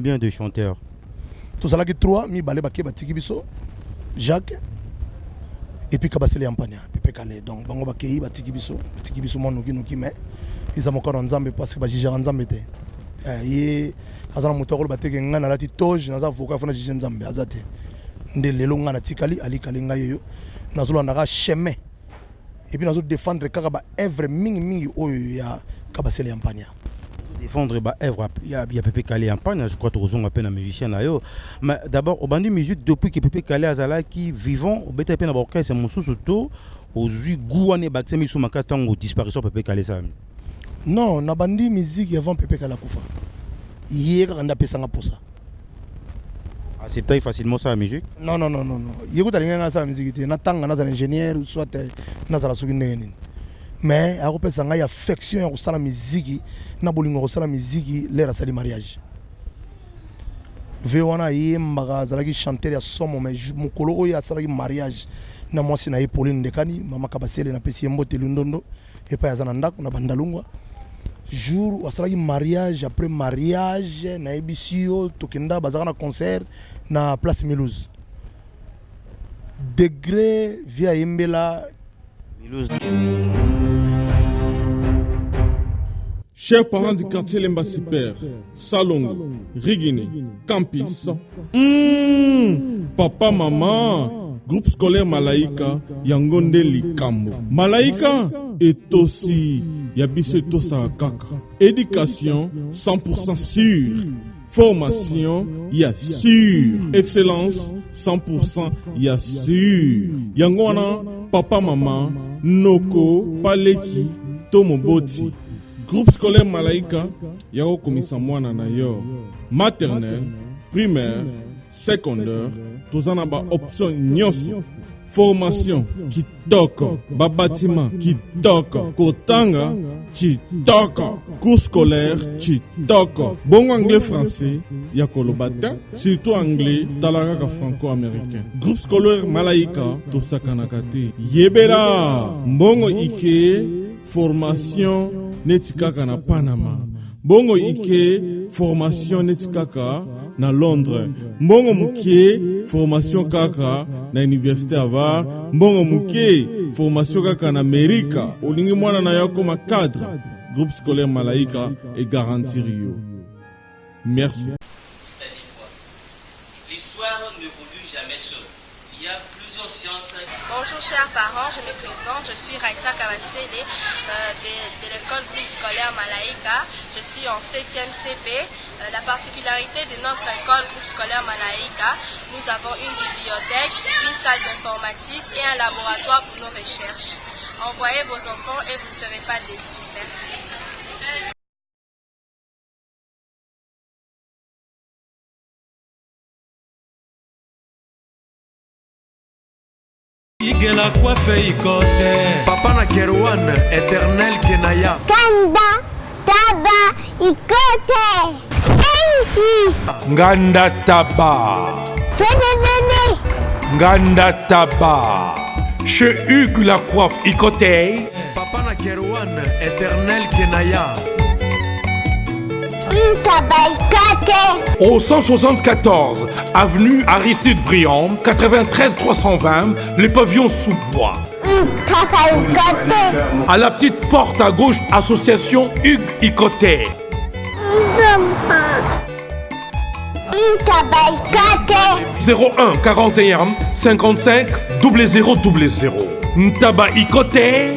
combien de chanteurs? Tous les 3, mi balé baké batiki biso, Jacques, et puis Kabasele Ampania, Pepe Kale. Donc, bango baké batiki biso mon noki mais ils ont encore ensemble parce que bajija ensemble était. Et azana mutoro bateke ngana lati toge naza voka fona jija nzambe azate. Nde lelo ngana tikali ali kalinga yeyo. Nazolo ndaka chemin. Et puis nazo défendre kaka ba œuvre mingi oyo ya Kabasele Ampania. Défendre ba œuvre il y a Pepe Kale Ampania, je crois que vous avez un musicien là yo. Mais d'abord au bandi musique depuis que Pepe Kale azala qui vivant au beta pe na orchestre mon sous auto aux gouane baksemi sous makas tango disparition Pepe Kale ça. Non, na bandi musique avant Pepe Kale kufa. Hier on a pesanga pour ça. Accepter facilement ça la musique? Non. Yégo talinga ça la musique na tanga na ingénieur soit na za la sugine. Mais à repensanga y affection au sala musique na bolingo au sala musique l'air sali mariage. Vewana yemba zalaki chanter ya somo mais mukolo oyo asala mariage na mwasi na Pauline Ndekani mama Kabasele na pesi mbote lundondo et pas yazana ndako na bandalungwa. Jour wasalaki mariage après mariage na ebisio tokenda bazaka na concert na place Milouz. Degré via Yembela Milouz. Chers parents du quartier Lembassi Père, Salongo, Rigini, Campis, papa, maman, groupe scolaire Malaika, Yangonde Likambo. Malaika est aussi Yabiseto Sarakaka. Éducation 100% sûre. Formation, ya sûr. Excellence 100% ya sûr. Yangwana, papa, maman, Noko, Paleki, Tomoboti. Groupe scolaire Malaika, yako komisa mwana na yo. Maternelle, primaire, secondaire, tozana ba option nyonso. Formation kitoko, ba bâtiment kitoko, kotanga kitoko, cours scolaire kitoko. Bon anglais français, yako lobata, surtout anglais, talaka franco-américain. Groupe scolaire Malaika, tosakanaka te. Yebera, mbongo ike, formation netikaka na Panama. Bongo ike formation netikaka na Londres. Bongo muke formation kaka na Université Harvard. Bongo muke formation kaka na Amerika. Olingi mwana na yako ma cadre. Groupe scolaire Malaika et garantir yo. Merci. C'est-à-dire quoi? L'histoire n'évolue jamais seule. Il y a plusieurs sciences. Bonjour chers parents, je me présente, je suis Raissa Kabasele de l'école groupe scolaire Malaika. Je suis en 7e CP. La particularité de notre école groupe scolaire Malaika, nous avons une bibliothèque, une salle d'informatique et un laboratoire pour nos recherches. Envoyez vos enfants et vous ne serez pas déçus. Merci. Igela coiffe ikote papa na Kerwan éternel kenaya Kanda taba ikote sensi Nganda taba Fenenene Nganda taba chez Hugues la coiffe ikote papa na Kerwan éternel kenaya Au 174 avenue Aristide Briand 93 320 les pavillons sous bois. À la petite porte à gauche association Hugues Ikoté. 01 41 55 0000 Ntaba Ikoté.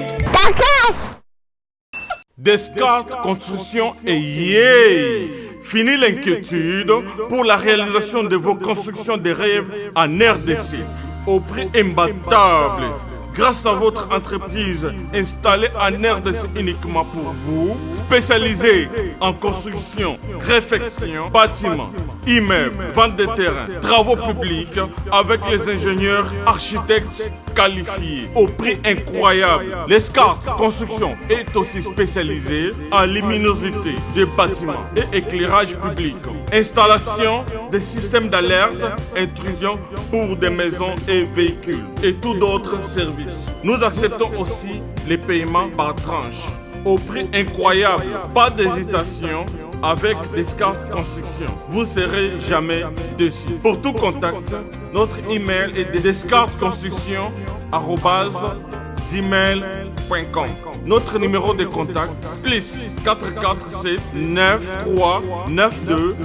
Descartes Construction et yeah! Fini l'inquiétude pour la réalisation de vos constructions de rêves en RDC au prix imbattable. Grâce à votre entreprise installée en RDC uniquement pour vous, spécialisée en construction, réfection, bâtiments, immeubles, vente de terrains, travaux publics avec les ingénieurs architectes qualifiés au prix incroyable. L'escarpe Construction est aussi spécialisée en luminosité des bâtiments et éclairage public. Installation des systèmes d'alerte, intrusion pour des maisons et véhicules et tout d'autres services. Nous acceptons aussi les paiements par tranche au prix incroyable. Pas d'hésitation, avec Descartes Construction. Vous serez jamais déçus. Pour tout contact, notre email est descartesconstruction@gmail.com. Notre numéro de contact, plus 447 93 92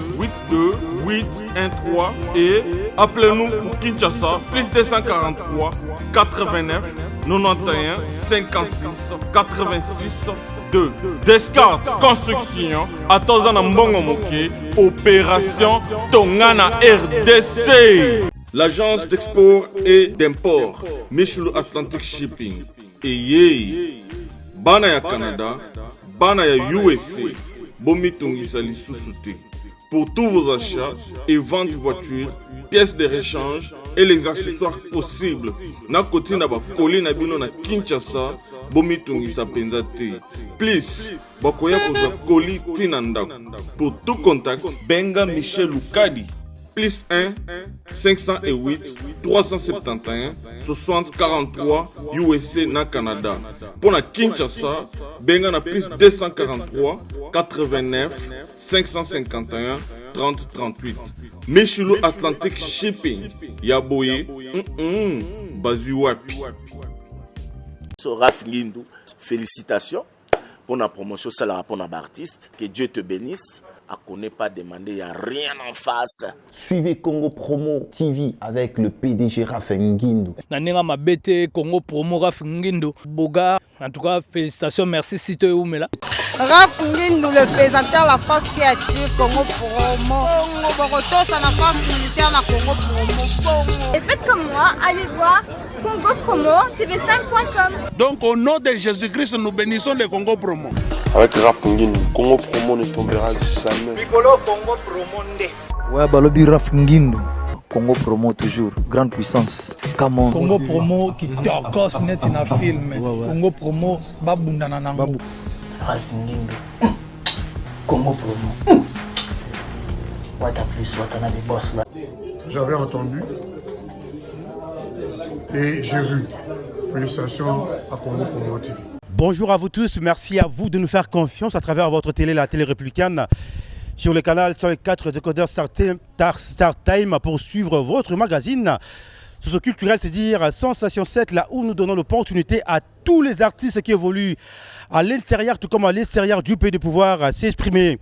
82 813 et appelez-nous pour Kinshasa, plus 243 89 91 56 86 2. Descartes Construction, à Tozana Mbongo Moké, Opération Tongana RDC. L'agence d'export et d'import, Michelo Atlantic Shipping. Et yé, bana ya Canada, bana ya USA, bomitongisa lisusu te. Pour tous vos achats et ventes de voitures, pièces de rechange et les accessoires possibles, na koti na ba koli na bino na Kinshasa, bomitongisa penza te. Please, bakoya kozwa koli tina ndako. Pour tout contact, benga Michel Lukadi. Plus 1 508 371 60 43 USA na Canada. Pour la Kinshasa, benga na plus 243 89 551 30 38. Michelo Atlantic Shipping. Yaboye, Bazuwapi. Raph Ngindou, félicitations pour la promotion, c'est la rapport d'artiste. Que Dieu te bénisse. À connaît pas demander, il n'y a rien en face. Suivez Congo Promo TV avec le PDG Raph Ngindou. Nanenga Mabete, Congo Promo Raph Ngindou. Boga, en tout cas, félicitations, merci Sito Oumela. Raph Ngindou, le présentateur de la force créative Congo Promo. Congo Boroto, ça n'a pas ministère de Congo Promo. Et faites comme moi, allez voir Congo Promo, tv5.com. Donc au nom de Jésus-Christ, nous bénissons le Congo Promo. Avec Raph Ngindou, Congo Promo ne tombera jamais. Piccolo Congo Promo nde. Ouais, Balobi Raph Ngindou. Congo Promo toujours, grande puissance. Come on. Congo Promo qui torcos net in a film. Congo Promo babundana nango. Raph Ngindou. Congo Promo. What a plus, what a des boss là. J'avais entendu et j'ai vu. Félicitations à Congo Promo TV. Bonjour à vous tous, merci à vous de nous faire confiance à travers votre télé, la télé républicaine, sur le canal 104 Décodeur Star Time pour suivre votre magazine socio-culturel, c'est-à-dire Sensation 7, là où nous donnons l'opportunité à tous les artistes qui évoluent à l'intérieur tout comme à l'extérieur du pays de pouvoir s'exprimer.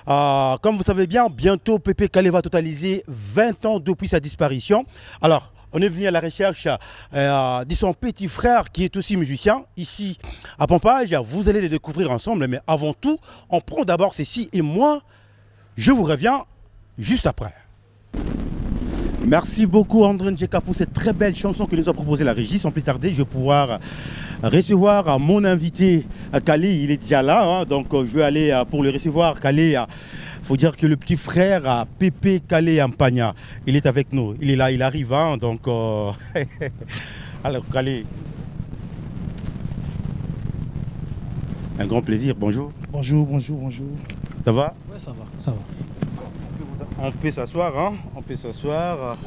Comme vous savez bien, bientôt Pépé Kalé va totaliser 20 ans depuis sa disparition. Alors, on est venu à la recherche de son petit frère qui est aussi musicien ici à Pompage. Vous allez les découvrir ensemble, mais avant tout, on prend d'abord ceci et moi, je vous reviens juste après. Merci beaucoup André Njeka pour cette très belle chanson que nous a proposé la régie. Sans plus tarder, je vais pouvoir recevoir mon invité Kalé. Il est déjà là, hein, donc je vais aller pour le recevoir. Kalé, il faut dire que le petit frère Pépé Kalé Ampagna, il est avec nous. Il est là, il arrive, hein, donc alors Kalé, un grand plaisir, bonjour. Bonjour, bonjour, bonjour. Ça va? Ouais, ça va, ça va. On peut s'asseoir, hein? On peut s'asseoir.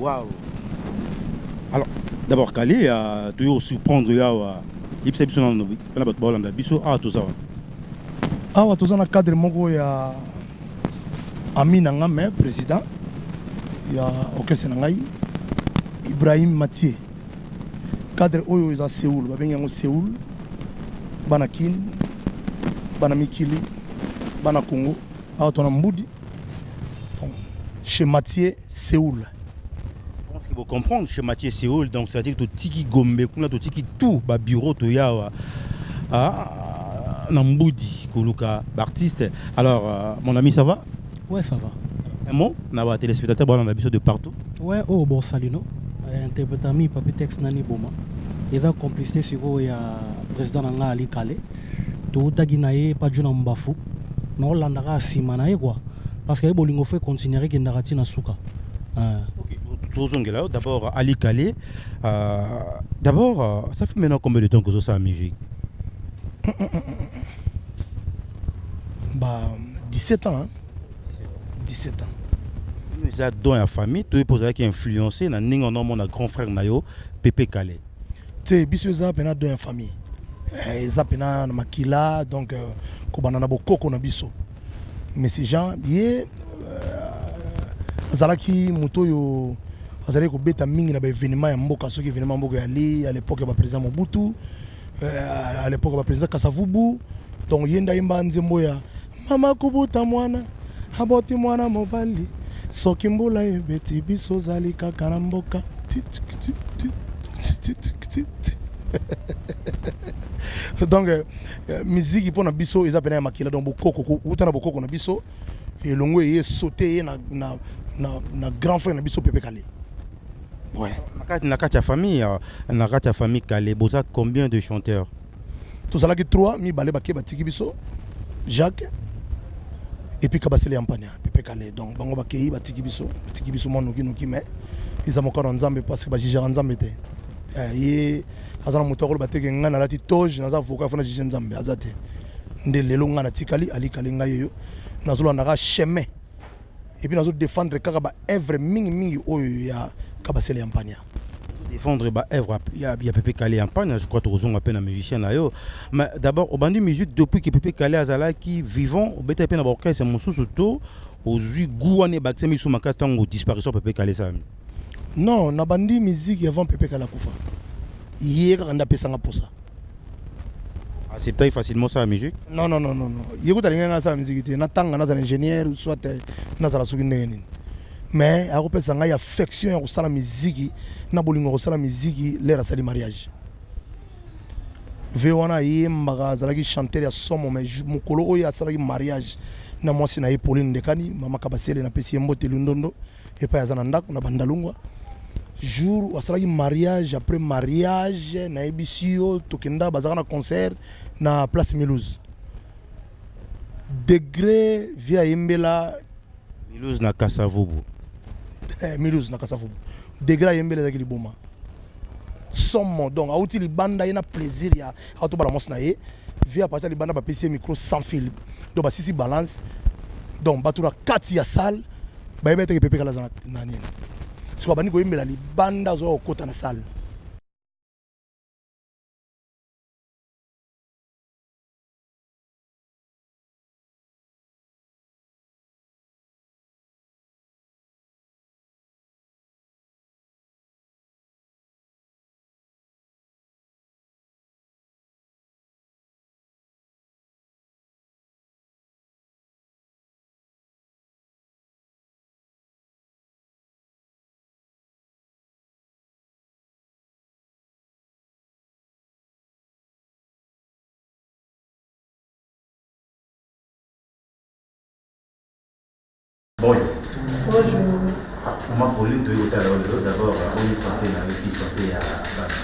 Waouh! Alors, d'abord, Kalé, tu veux surprendre, il s'est dit awa toza na cadre moko ya ami na nga président ya orchestre na ngai Ibrahim Mathieu. Cadre oyo eza Séoul, babengi yango Séoul, bana Kin, bana Mikili, bana Congo, awa tona Mbudi chez Mathieu Séoul. Je pense qu'il faut comprendre chez Mathieu Séoul, donc c'est-à-dire que tu Gombe, tu tiki tout, ba bureau to ya Namboudi, Koluka, artiste. Alors, mon ami, ça va? Ouais, ça va. Un mot? On a un téléspectateur, on a de partout. Ouais, oh, bon, salut, non? Interprétami, papi texte Nani Boma. Il a complicité sur le président Nanga Ali Kalé. Tout a guiné, pas de Mbafou. Non, l'andara Simanae, quoi. Parce que les bolingo fait continuer qui n'a pas souka. Ok, d'abord, Ali Kalé. D'abord, ça fait maintenant combien de temps que ça a musique? Bah, 17 ans. Hein? 17 ans. Nous avons dans la famille, tu es qui influencé, nous avons mon grand frère Nayo, Pépé Kalé. Tu sais, biso za pena dans la famille. Za pena na makila, donc ko banana bokoko na biso. mais ces gens ye azalaki moto yo azalaki kobeta mingi na ba événement ya mboka soki événement mboka ya li à l'époque ya président Mobutu à l'époque ya président Kasavubu donc yenda imba nzembo ya mama kubuta mwana aboti mwana mobali soki mbula ebeti biso zali kaka na mboka donc musique pour na biso eza pena ya makila donc bokoko utana bokoko na biso et longo ye sauter na grand frère na biso Pepe Kale. Ouais. Na kati ya famille Kale boza combien de chanteurs? Tozalaki 3 mi balé baké batiki biso Jacques et puis Kabasele Yampania Pepe Kale donc bango baké batiki biso mo noki mais ils ont encore nzambe parce que ba jija nzambe te. Ye azana motoro bateke ngana lati toge naza voka fona jija nzambe azate nde lelo ngana tikali ali kalinga yeyo nazolo ndaka chemin et puis nazo défendre kaka ba œuvre mingi oyo ya Kabasele Yampania. Défendre ba œuvre ya Pepe Kale Yampania, je crois que à peine un musicien là yo. Mais d'abord au bandi musique depuis que Pepe Kale azala qui vivant au beta peine aborka c'est mon sous-auto aux gouane baksemi sous makas tango disparition Pepe Kale ça. Non, na bandi musique avant Pepe Kale kufa. Hier on a pesanga pour ça. Accepter facilement ça la musique? Non. Yégo talinga ça la musique te na tanga na za ingénieur soit na za la soki neni. Mais a repesanga ya affection ya la musique na bolingo la musique l'era sali mariage. Vewana yemba zalaki chanter ya somo mais mukolo oyo asala mariage na mwasi na Pauline Ndekani mama Kabasele na pesi mbote lundondo et pas yazana ndako na bandalungwa. Jour wasalaki mariage après mariage na ebisio tokenda bazaka na concert na place Milouz. Degré via Yembela Milouz na Kasavubu. Milouz na Kasavubu. Degré Yembela zaki liboma. Somme donc auti libanda yana plaisir ya auto bala mos na ye via partir libanda ba PC micro sans fil. Donc ba sisi balance. Donc batura 4 ya salle ba yebete ke Pepe Kale za na nini. Soit bani ko yembela libanda zo okota na salle. Bonjour. Bonjour. Comment pour lui, d'abord, on est santé, on est santé à base.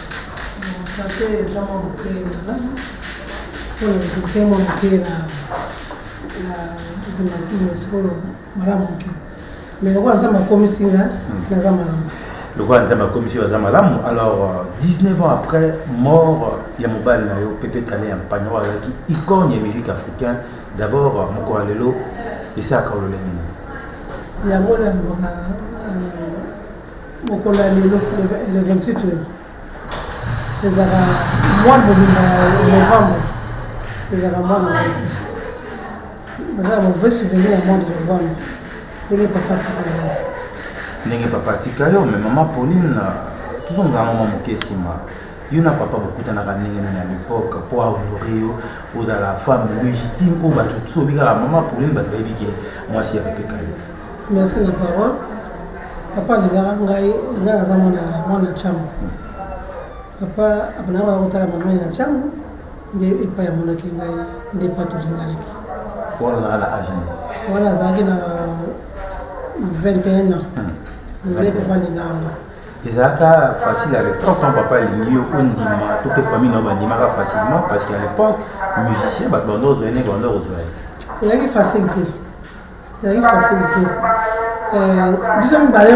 Santé, ça m'a beaucoup c'est mon la diplomatisme sur madame. Mais le roi, ça m'a commis singa, la zamalam. Le roi, ça m'a commis sur la zamalam. Alors, 19 ans après, mort, il y a mon bal, Pepe Kale Yampania, qui icône la musique africaine. D'abord, mon coralelo, et ça, Carolina. Il y a le 28 les mois de novembre, les mois de Haïti. Nous avons un mauvais souvenir au mois de novembre. N'est pas pratique, mais maman Pauline, tout le monde a un moment qui est il n'y a pas beaucoup de à l'époque pour honorer aux la femme légitime ou tout ça. Maman Pauline, moi aussi, Pepe Kale. Merci la parole. Papa, les gars, on a mon chambre. Papa, après avoir rencontré la maman dans la chambre, il n'y a pas de mon qui n'est pas tout le monde. Voilà la âge. Voilà, ça a 21 ans. Il n'est pas les gars. Et ça facile avec 30 ans, papa, il y a toutes les familles n'ont facilement parce qu'à l'époque, les musiciens, il y a une facilité. Il y a une facilité.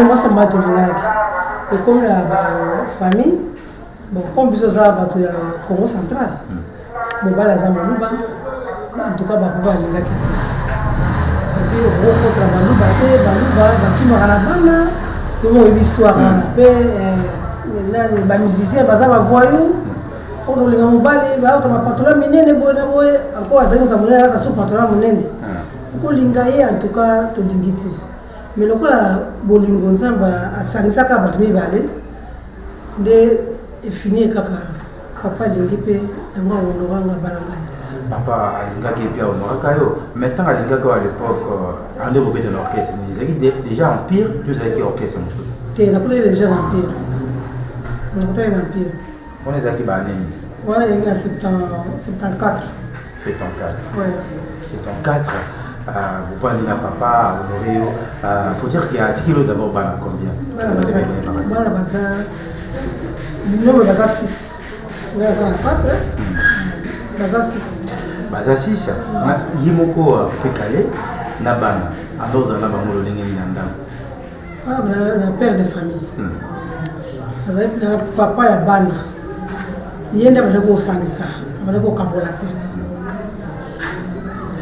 Moi, ça m'a donné. Et comme la famille, comme ça va au Congo central, en tout cas, je vais aller quitter. Et puis, on va qui m'a la il histoire les musiciens voyous on les mobile ba ta patron minene boy encore azali ta monene ta so patron monene kolinga ye en tout cas tolingi te mais lokola bolingo nzambe asangisaka bato mibale nde efini kaka papa alingi mpe yango ahonoranga bana ngai papa alingaki mpe ahonoraka yo mais ntango alingaki à l'époque ande bobeta na orchestre ezalaki déjà empire to ezalaki orchestre mosusu te nakotaki déjà na empire nakotaki na empire wana ezalaki banini wana ezalaki na 74 ouais 74 vous voyez na papa honoré yo faut dire qu'il y a articulé d'abord bana combien bana baza binombre baza 6 baza na 4 baza 6 baza 6 ye moko pe calé na bana andoza na bango lolenge ni ndako na père de famille azali na papa ya bana ye nde bana ko sangisa bana ko kabola te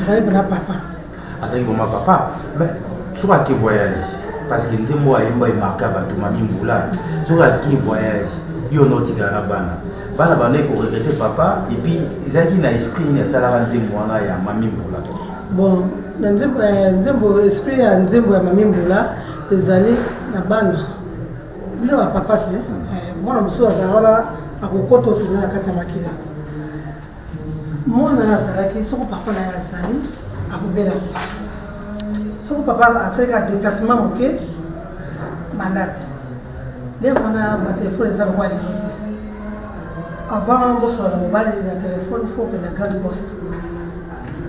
azali na papa azali vraiment papa mais soka ki voyage parce que nzembo ayemba emarka bato mami mbula soka ki voyage yo notika na bana bana bana ko regretter papa et puis ezalaki na esprit ni asalaka nzembo wana ya mami mbula bon na nzembo esprit ya nzembo ya mami mbula ezali na bana bino ba papa te mwana mosusu azala wana akokota opina na kati ya makila mwana nazalaki soko papa na ye azali akobela te soko papa asalaka déplacement moke malade lelo wana batelefone eza lokwa lelo te avant bosola na mobali na telefone fo pe na grande poste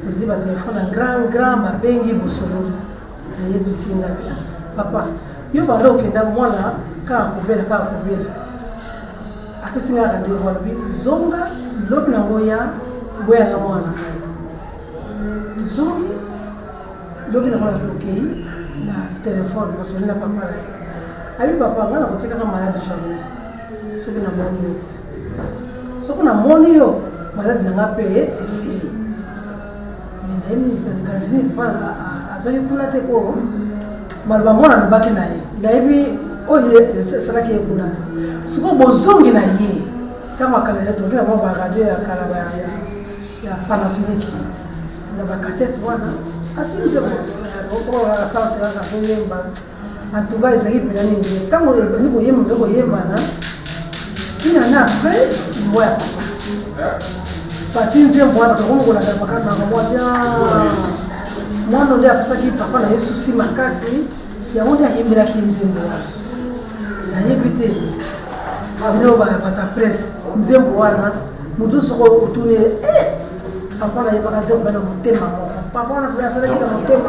ezi batelefone na grand babengi bosololi ayebisi nga papa yo bando okenda mwana kaka kobela apesi nga rendez-vous alobi zonga lobi nango ya boyanga mwana na ngai tozongi lobi nango na tokei na telefone basoli na papa na ye abi papa nga na kotikaka malade jamais soki namoni yo te soki namoni yo malade na nga mpe esili me nayebikazini papa azwaki kuna te po maloba mwana alobaki na ye nayebi oyo esalaki ye kuna te sikoyo bozongi na ye ntango akala tongi na mwa baradio ya kala ya panasonique na bacasete wana atinze asanse kaka azoyemba antuka ezalaki mpena nini ntango ebandi koyemba nde koyembana tina na apres mbo ya papa bati nzembo wana tokomokolaka makamaka mwa bien mwana nde apesaki papa na ye susi makasi yango nde ayembelaki nzembo wana nayebi te bino bata presse nzembo wana motu soko otuni papa nayebaka nzembo bana motema moko papa wana pe asalaki na motema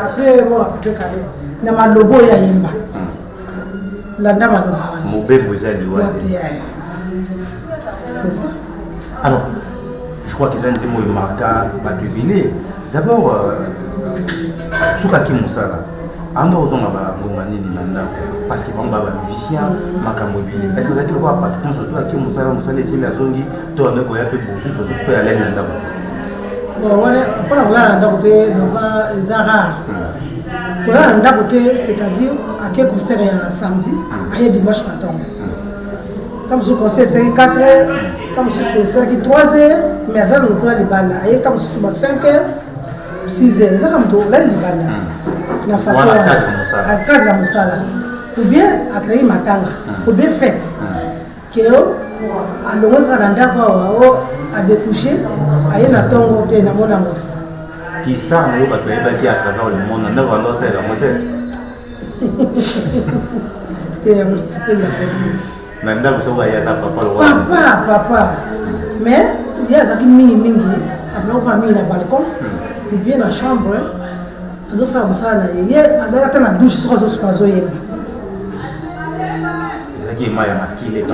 après mo apepe kale na malobo oyo ayemba landa maloba wana mobembo ezali wate c'est ça alors je crois que eza nzembo emarka bato ebele d'abord sukaki mosala anda ozonga bangonga nini na ndako parce que bango baba musicien makambo ebele est ce que ezalaki lokola patron surtout aki mosala esili azongi to ande koya mpe boku mpe alai na ndako bon wana mpona kolala na ndako te loba eza rare kolala na ndako te c'est-à-dire ake concert ya samedi aye dimanche na ntongo ka mosusu concert esalaki 4 heures ka mosusu esalaki 3 heures mais azala lokola libanda aye ka mosusu ba 5 heures 6 heures ezaka moto olali libanda na façon wana cadre ya mosala ou bien akelaki matanga ou bien fête keo alongwe kaka na ndako awa o adécouché aye na ntongo te namona yango te kistar na yo bato bayebaki à travers le monde na ndako ando osala yango te te yango esalelaka te na ndako soko aye aza papa papa mais ye azalaki mingimingi abinakofana mingi na balcon ou bien na chambre azosala mosala na ye ye azalaki ata na douche soko azosuka azoyemba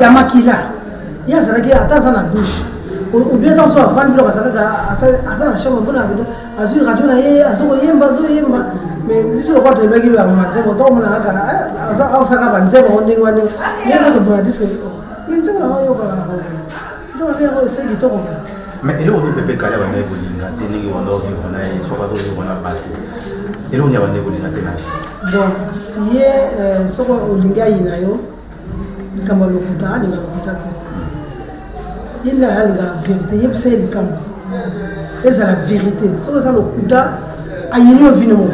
ya makila ye azalaki ata aza na douche ou bien ntango so avandi biloko azalaka aza na chambre mpona bino azwi radio na ye azokoyemba mais biso lokwa toyebaki bamama nzembo tokomona kaka aosaka banzembo ndenge wana ndenge kobima diske nzembo na oyokaka boye nzembo te yango esali kitoko boye mais eloko ni pepe kala bandai kolinga te ndenge wanda ovivre na ye soki azovivre na bato eloko ni bandai kolinga te na ye bon ye soki olingi ayi na yo likambo ya lokuta alinga lokuta te il y a la vérité, il y a le camp. Et c'est la vérité. Ce que ça le coûte, à y aller au vino.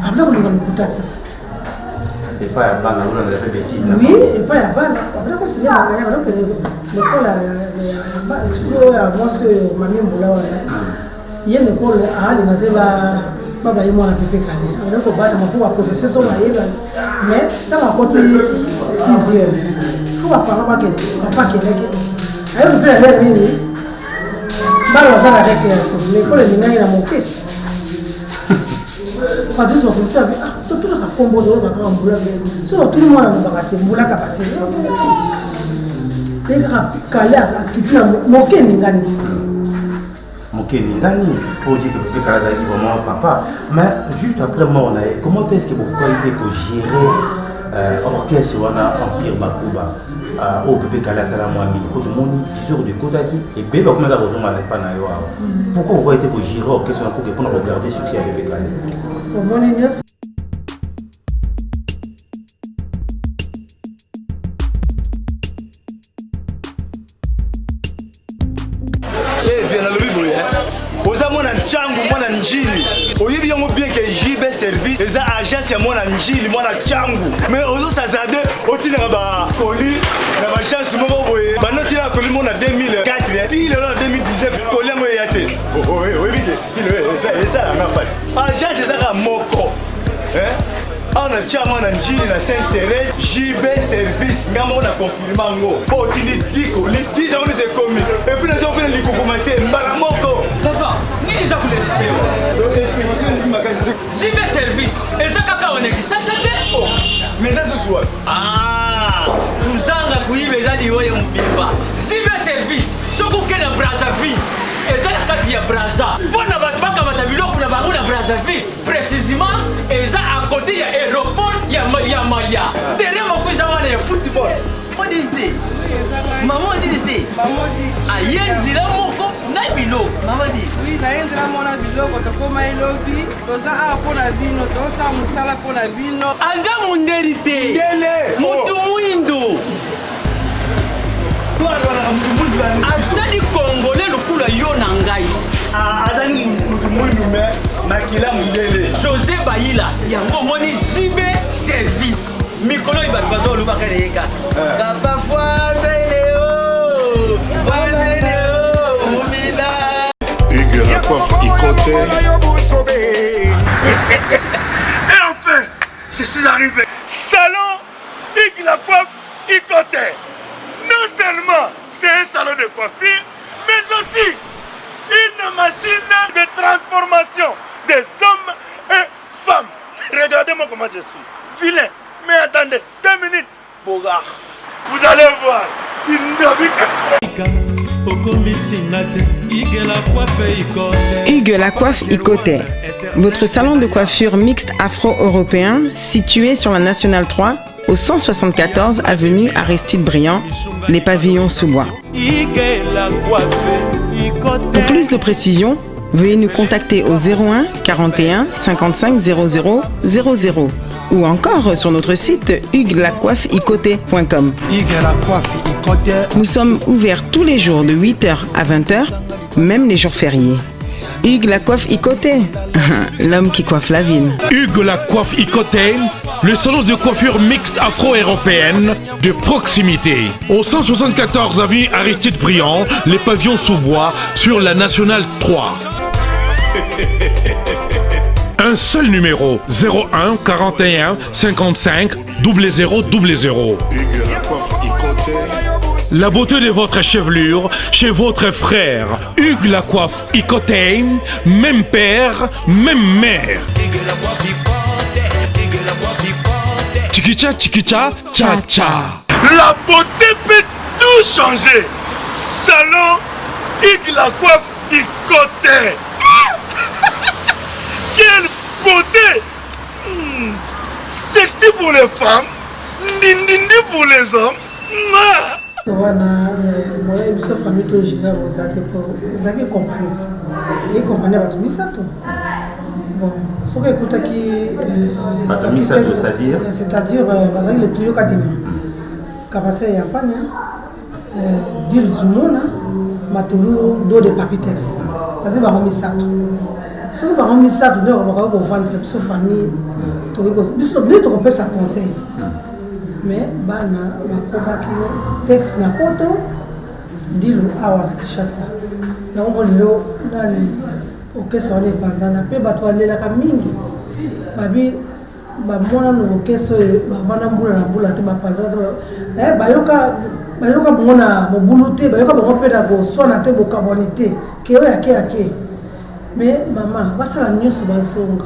Après, on va le coûter. Et pas à Bana, on a fait des bêtises. Oui, et pas à Bana. Après, on s'est dit à Bana, que l'école a ce que moi, ce mamie Moula, il y a une école à Alimate, Baba et moi, on a pu caler. On a pu battre mon pouvoir professeur sur la mais dans la côté 6 heures, il faut pas qu'il y ait. Ayo mpela leo mimi bado wazana yake ya somo l'école ni nani na moke kwa diso professeur to to ka kombo do ka ka mbula be so tout le monde na bakati mbula ka passer les gars kala akituna moke ni ngani moke ni ngani pour dire que Kala Zali vraiment papa mais juste après moi on a comment est-ce que vous qualité pour gérer orchestre wana Empire Bakuba au bébé Kala Sala Mohamed, pour le monde, 10 heures de Kozaki, et bébé, comment ça rejoint à Panayo. Pourquoi vous avez été pour gérer l'orchestre pour répondre à regarder ce succès à bébé Kala? Eh, viens dans le Bible, oza mwana nchangu mwana njili oyebi yango bien que JB service eza agence ya mwana njili mwana changu mais ozo sazade otinaka ba koli na ba chance moko boye banotina koli mona 2004 il est en 2019 koli yango yate oyebi ke il ça la passe agence ezaka moko on a déjà mwana njili na Sainte-Thérèse JB service ngamo na confirmer ngo po tini diko li 10 ans c'est commis et puis les gens les commenter mbala moko papa ni za kule liseo donc c'est aussi une magasin JB service et ça kaka on est ça mais ça ce soir uzanga kuibe jadi wewe mbimba JB service soko kena Brazzaville et ça la carte ya Brazza bona batu bakamata biloko na bango na Brazzaville précisément et ça à côté ya aéroport ya Maya derrière mon cousin wana ya football odinte maman odinte ayenzi la moko na bilo maman dit oui na yenzi la mona biloko to koma elobi to za a pona vino to sa musala pona vino anja munderite ngele mutu mwindo azali congolais lokula yo na ngai azali mutu mwindu me makila mundele José Bayila yango moni JB service mikolo ibatu bazo lubaka leka kapa foireo umida Hugues la coiffe Ikote. Et enfin je suis arrivé salon Hugues la coiffe Ikote. Non seulement c'est un salon de coiffure, mais aussi une machine de transformation des hommes et femmes. Regardez-moi comment je suis. Vilain. Mais attendez, 2 minutes. Bogard. Vous allez voir. Hugues la coiffe Ikote. Votre salon de coiffure mixte afro-européen situé sur la Nationale 3 au 174 avenue Aristide Briand, les pavillons sous bois. Pour plus de précisions, veuillez nous contacter au 01 41 55 00 00 ou encore sur notre site hugueslacoiffeikote.com. Nous sommes ouverts tous les jours de 8h à 20h, même les jours fériés. Hugues la coiffe Ikote, l'homme qui coiffe la ville. Hugues la coiffe Ikote, le salon de coiffure mixte afro-européenne de proximité. Au 174 avenue Aristide Briand, les pavillons sous bois sur la Nationale 3. Un seul numéro, 01 41 55 00 00. La beauté de votre chevelure chez votre frère. Hugues la coiffe Ikote, même père, même mère. Chikicha, chikicha, cha cha. La beauté peut tout changer. Salon Hugues la coiffe Ikote. Quelle beauté! Sexy pour les femmes, ndindindi pour les hommes. wana moya biso famille to jiga rozate ko ezaki compagnie et compagnie ba tumisato bon soka ekutaki ba tumisato c'est-à-dire bazaki le tuyo kadima kapase ya panya Dil Dumona, Matulu, do de Papitex. Parce que va remis ça. Si on va remis ça, on va vendre cette famille. Bisous, on peut sa conseil. Mais bana bakoba kilo texte na poto Dilo awa na Kishasa. Yango lelo nani okesa wane panzana pe bato alelaka mingi. Babi bamona no okeso bavana mbula na mbula te bapanzana te bayoka bongona mobulu te bayoka bongo pe na koswana te bokabonité ke oyo ake mais mama basala nyonso bazonga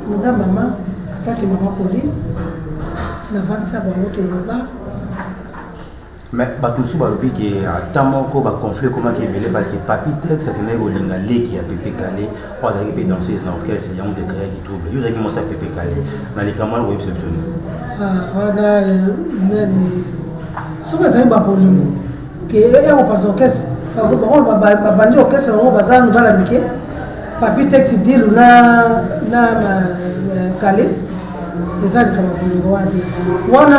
nda mama ataki mama poli na vansa bango toloba mais batusu balobi ke ata moko baconflit koma kebele parce que papi tex akendaki kolinga leki ya pepe kale oyo azalaki mpe danseuse na orchestre yango dekreaki trouble yo ozalaki mosa pepe kale na likambo wana koyebisa biso nini wana nani soki ezali babolingo ke ekopanza orchestre babandi orchestre bango baza nobala mike papi tex dilu na kale eza likambo bolingo wana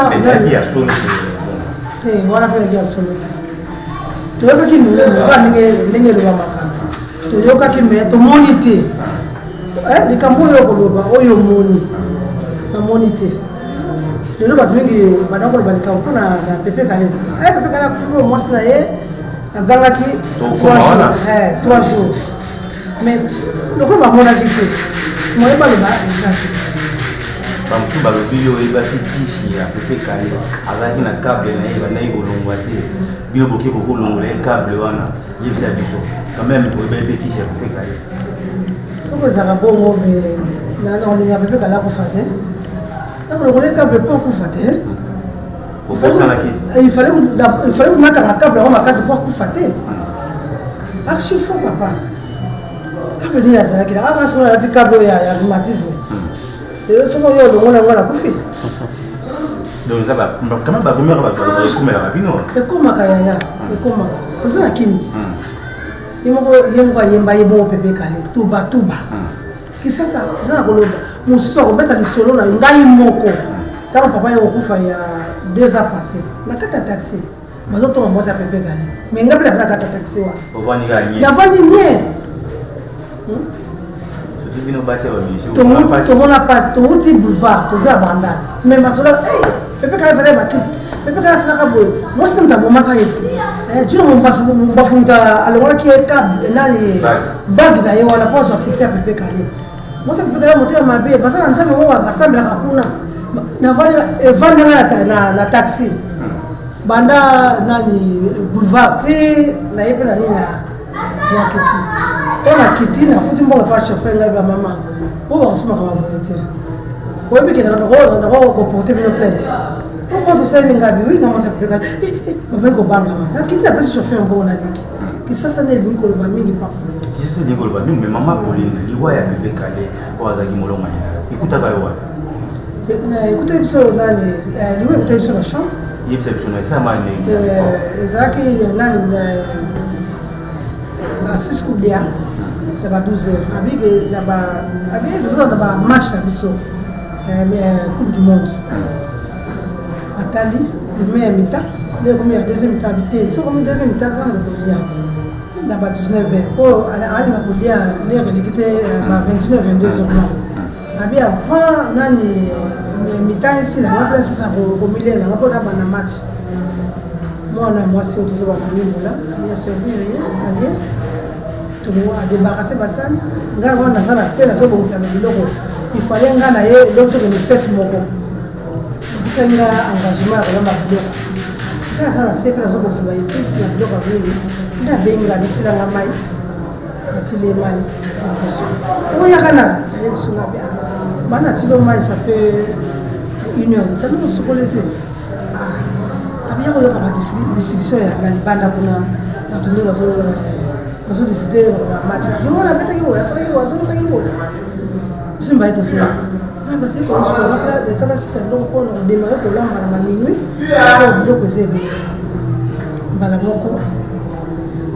wana mpe ya solo te toyokaki nunga ndenge eloba makambo toyokaki me tomoni te likambo oyo koloba oyo namoni te lelo bato mingi banda koloba likambo mpo na pepe kale te pepe kale akufi mwasi na ye agangaki 3 jours mais lokola bamonaki te moye baloba eza te bamutu balobi yo oyebaki tisi ya pepe kale azalaki na cable na ye bandaki kolongwa te bino boki kokolongola ye cable wana yebisa biso quand même oyebaki mpe tisi ya pepe kale soki ezalaka bongo olinga ya pepe kale akufa te nakolongola ye cable mpo akufa te il fallait komataka cable yango makasi mpo akufa te archi faux papa cable nini azalaki na kaka soki alati cable ya rhumatisme soki oyo olongola yango nakufi donc kama barumeur ekomelaka bino ekomaka yaya ekomaka toza na kindi ye moko ayemba ye bongo pepe kale tuba kisasa eza na koloba mosusu akobeta lisolo na ngai moko ntango papa ye kokufa ya 2 ans passé na kati ya taxi bazotonga mwasi ya pepe kale me ngai mpe naza na kati ya taxi wana navandi nie tomona pasi touti boulevard toza ya bandana me masolo pepe kala azalaki bakisi pepe kala asalaka boye mwasi te moto abomaka ye te tino bafunguta alongolaki ye nani bagi na ye wana mpo azwa 60 ya pepe kale mwasi ya pepe kala moto ya mabe baza na nzambe moko basambelaka kuna evandanga na taxi banda nani boulevard ti na ye mpe na nini na kiti to na kiti nafuti mbongo pa chauffeur ngai ba mama bo bakosomaka baboye te oyebike nako koporte bino plainte okonto osali ngabi wi namosa pepeka babeli kobangama nakiti napesi chauffeur mbongo na leki kisasa nde elingi koloba mingi papa kisasa elingi koloba mingi me mama pauline liwa ya pepe kale oyo azalaki molonga ekutaka yo wana ekuta biso nani liwa ekuta biso na chambre yebisa biso na esamani ezalaki nani basiskudia na ba 12 heures abiki tozola na bamatch na biso coupe du monde atali premier ya mita lekomi ya deuxième mita abite sokomi deuxième mita wana kolia na ba 19 heures po alinga kolia lere eleki te ba 29 22 heures non abi avant nani mita esila nga mpe sisa komilela nga mpo nabana match mwana mwasi oyo tozoba komimbola ya servir ye alie adébarrasse basani ngai wana naza na se nazobongisa na biloko ifale ngai na ye eloko tokende fete moko obisaki nga engagement ya kolamba biloko ngai naza na se mpe nazobongisa baepisi na biloko ya mingi nde abengi abitilanga mai natili mai oyaka na naye lisunga bia bana natili mai ça fait 1 heure de temps nosokole te abiya koyoka badistribution na libanda kuna bato nde bazodeside bamati jomona abetaki boye asalaki boye azokisaki boye biso mbaye tosola basili komosola etala sisa biloko mpo na kodemare kolamba na baminui po biloko eza ebele mbala moko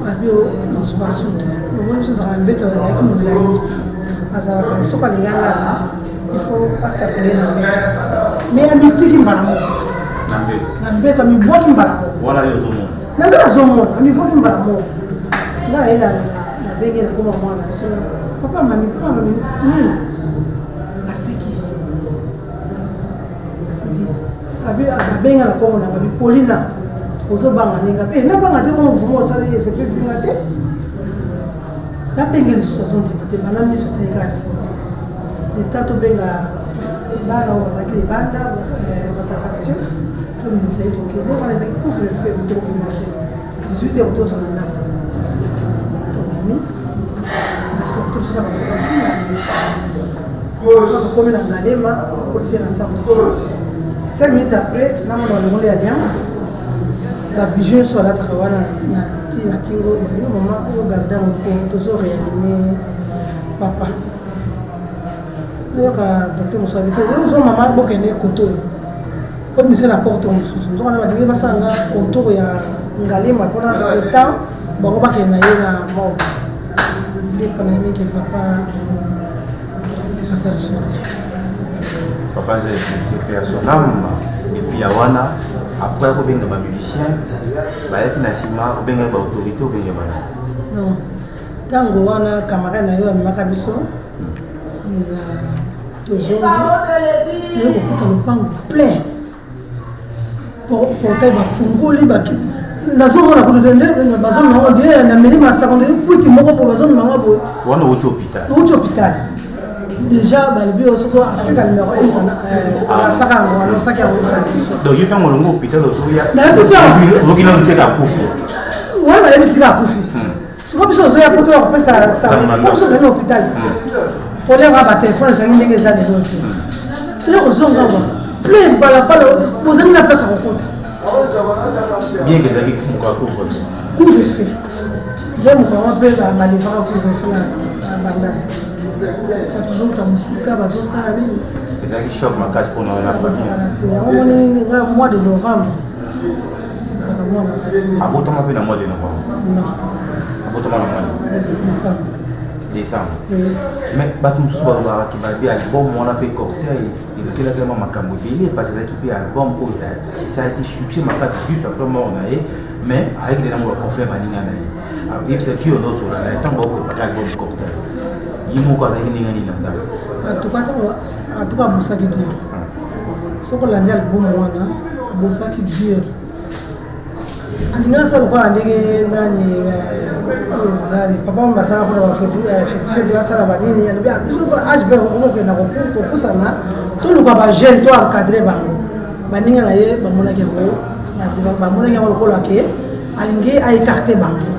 abio mosuku asuti omoni biso ezalaka mbeto ayaki molai azalaka soki alingi alala ifo asakole na mbeto me amitiki mbala moko na mbeto amibwaki mbala moko nanga nazomona amiboli mbala moko nga naye na benge nakoma mwana papa mami nini aseki abenga na komona nga bipolina ozobanga ninga nabanga te movumo osali esepesinga te nabenga lisusu azondima te bana miso tayekani leta tobenga bana oyo bazalaki libanda batakartie tomimisa ye tokende wana ezalaki couvre-feu tokobima te 18 heures tozala ndako tobimi bisiko tobiso na basokatina tokomi na ngalema akotisi ye na sako 5 minutes après namona balongoli alliance babijou nyonso alataka wana na kingo yo mama oyo garda moko tozo réanime papa nayoka docteur mosu abi te yozo mama bokende koto oyo po mise na porte mosusu nzokana balingi basanga contour ya ngalema mpona le temps bango bakende na ye na mort ndepa na yemiki papa asali sote papa c'est personnel et puis awana après kobenga ba musicien bayaki na sima kobenga ba autorité obenga bana non tango wana camarade na yo amemaka biso na tozongi nayo kokuta lopango plein portail bafungoli nazomona kutu nde bazomema odie na meli masakonde kwiti moko po bazomema nga boye wana outi hôpital déjà balibi osoko afrika numéro 1 alasaka yango alosaki yango donc yo ntango olongo hôpital ozoyaokina luteka akufi wana bayebisika akufi siko biso ozoya po toya kopesa biso ozali na hôpital poleka batelefone ezangi ndenge eza lelo te toya kozonga wa plein balabala bozangi na place ya kokota bien ezali couvre-feu nde mokongo mpe balevaka couvre-feu na bandana bato bazoluta mosika bazosala nini ezalaki choc makasi mpona bazosala te yango moni mois de novembre ezaka mwana abotama mpe na mois de novembre non abotama na mois décembre mais bato mosusu balobakaki babi album wana mpe cocktail ezokelaki ma makambo ebele parce ezalaki mpe album oyo esalaki succès makasi juste après mort na ye mais ayaki denango baconfrère baninga na ye yebisa ti yo nosolana ye ntango bakoprépare album cocktail ye moko azalaki ndenge nini na ndako atuka abosaki dur soki olandi album wana abosaki dur alingi asala lokola ndenge nani papa mo basala mpona bafete basala banini alobi biso age mpe okokenda kopusana toluka bajeune to encadre bango baninga na ye bamonaki yango lokola ke alingi aécarte bango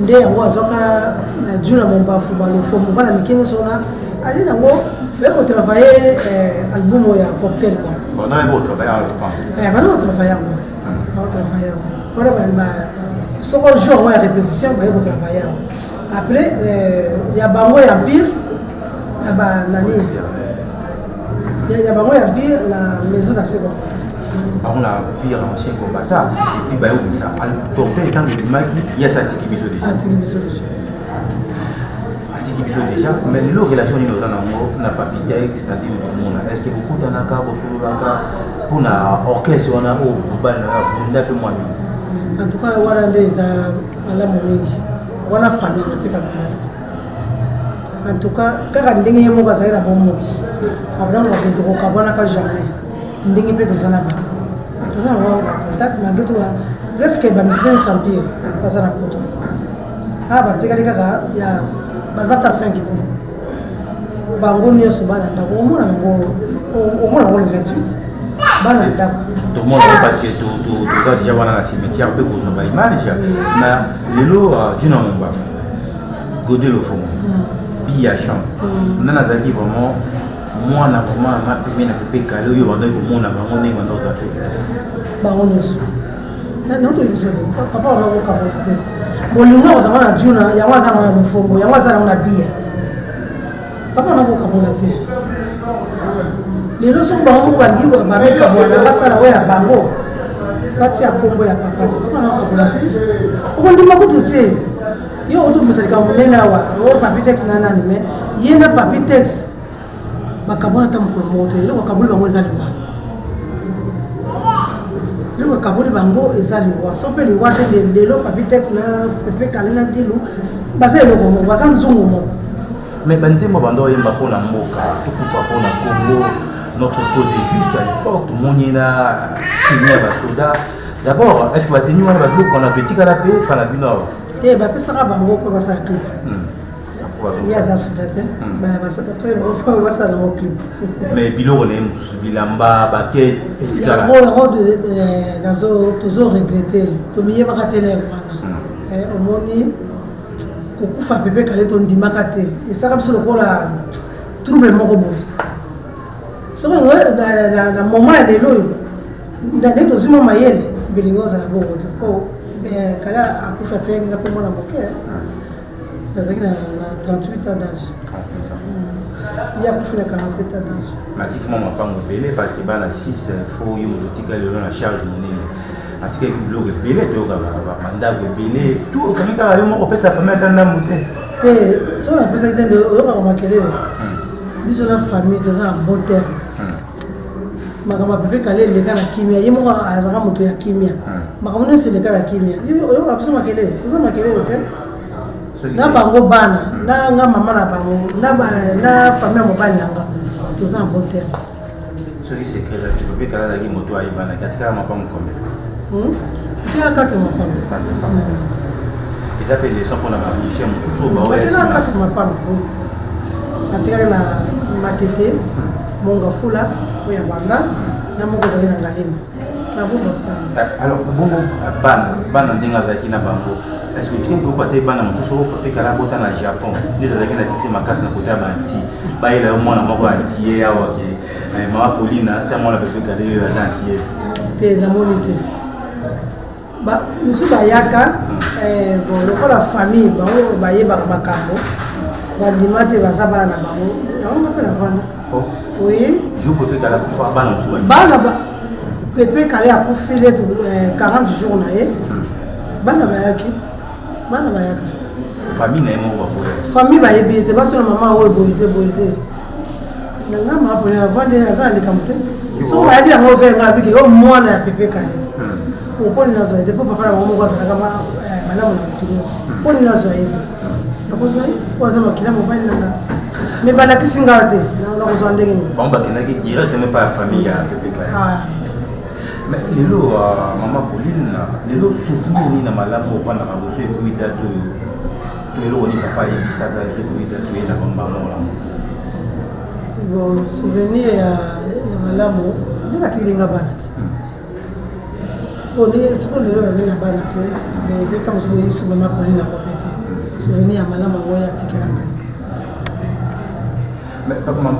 nde yango azwaka juna mombafu balofomo bana mike nyonso wana ali nango bakotravaille album oyo ya cocktail wana bana bakotravaille yango wana soko jour yango ya répétition baye kotravaille yango après ya bango ya mpire ya banani ya bango ya mpire na maison d'ancien combattant bango na pire ancien combattant et puis bayokisa cocktail ntango ebimaki yasi atiki biso déjà mais lelo relation nini oza nango na papitex na dini bomona est ce que bokutanaka bosololaka mpona orchestre wana oyo bobali bunda mpe mwa mingi en tout cas wana nde eza malamu mingi wana famille natikaka te en tout cas kaka ndenge ye moko azali na bomoi abrango bapeto kokabwanaka jamais ndenge mpe toza na bango toza na bango na contact malgré tout presque bamisien nyonso empire baza na poto batikali kaka ya baza ta 5 te bango nyonso bana ndako omona yango le 28 bana ndako tomona parce que toza déjà wana na cimetière mpe kozwa baimage na lelo dina mombafu gode lofomo biya champ nana azalaki vraiment mwana vraiment amapeme na pepe kale oyo bandaki komona bango ndenge banda kozala te bango nyonso naotoyebiso te papa wana kokabola te bolingo kozanga na juna yango azanga na lofongo yango aza nango na biya papa wana kokabola te lelo soki bango moko balingi bamekabwana basala oyo ya bango batia kombo ya papa te papa wana kokabola te okondima kutu te yo otomisalika monene awa oyo papitex na nani me ye na papitex bakabwana ata mokolo moko te eloko akaboli bango eza liwa Le Kaboni Bango et Zaliwa. So peut le voir de l'eau, papitex, na, pepe kalena dilu. Basé le Congo, basé en Zongo. Mais Banzemo Bando Yemba pour la Moka, tout pour la Congo, notre cause est juste à l'époque, tout le monde est là, Soda. D'abord, est-ce que va tenir un bateau qu'on a petit canapé, par la du Nord? Eh bien, ça va Bango pour passer à club. Il y a ça sur la tête, on va ça dans mon club. Mais Bilo, on aime tous Bilamba, Baquet, il y a un rôle toujours regretté. Tout le monde va rater l'air. Au monde, beaucoup de pépé calé ton dimakate. Et ça comme sur le coup là, trouble mon robot. Sur le moment il est là, dans les deux moments il est, Bilingo ça la bonne. Oh, calé a coup fait un peu moins la moquette. Dans 38 ans d'âge. Il y a plus de 47 ans d'âge. Pratiquement, on ne va pas me belé parce que dans la 6, il faut que la charge monnaie. Parce que le belé, tu as mandat de belé, tout. Quand tu as un peu sa famille dans la montée. Et si on a pu s'arrêter de remarquer, ils ont une famille, ils ont un bon terme. Je ne peux pas aller les gars à la chimie. Il y a un moto à chimie. Je ne sais pas si la chimie. Il y a absolument quel est. Ils ont marqué le terme. Na bango bana na nga mama na bango na famille mobali nanga tous en bon terme. Ce qui c'est que tu peux pas aller moto à ibana katika mapa mkombe. Tu as 4 mapa. Ils appellent les sons pour la mission toujours ba ouais. Tu as 4 mapa. Katika na matete monga fula oya banda na monga zali na ngalima. Na bomba. Alors bongo bana ndinga za kina bango. Est-ce que tu peux partir dans le sous pour que la botte en Japon, les gens qui ont fixé ma casse dans le côté anti, bah il a au moins un mot anti, ah ok, maman Pauline, t'as moi la peut garder anti. T'es la monité. Bah monsieur Bayaka, bon le la famille, bah on va y aller par Makambo, bah dimanche va ça va na bango, on va faire la vente. Oui. Je peux que la pouvoir ban en Ban là-bas, Pépé Calé a pour filer 40 jours na ye. Ban là-bas qui? Bana bayaka famille na mo ba boye famille ba yebite ba to mama wo boyite na ngama po na vande azali kamute so ba yadi ngo fe nga biki o mwana ya Pepe Kale o poni nazo ede papa para mama kwa sana kama malamu na kituzo poni nazo ede nakozo ai waza makila mobile nanga me bala kisinga te na nakozo ndenge ni bomba kinaki directement par famille ya Pepe Kale mais les lots maman Pauline les lots souffrir ni na malamu vana ka boso et puis date les lots ni papa et bisaka et puis date et la bomba là bon souvenir ya malamu ni katilinga banati on est sur le lots na banati mais peut-être on se voit sur maman Pauline na répéter souvenir ya malamu wa ya tikelanga. Mais maman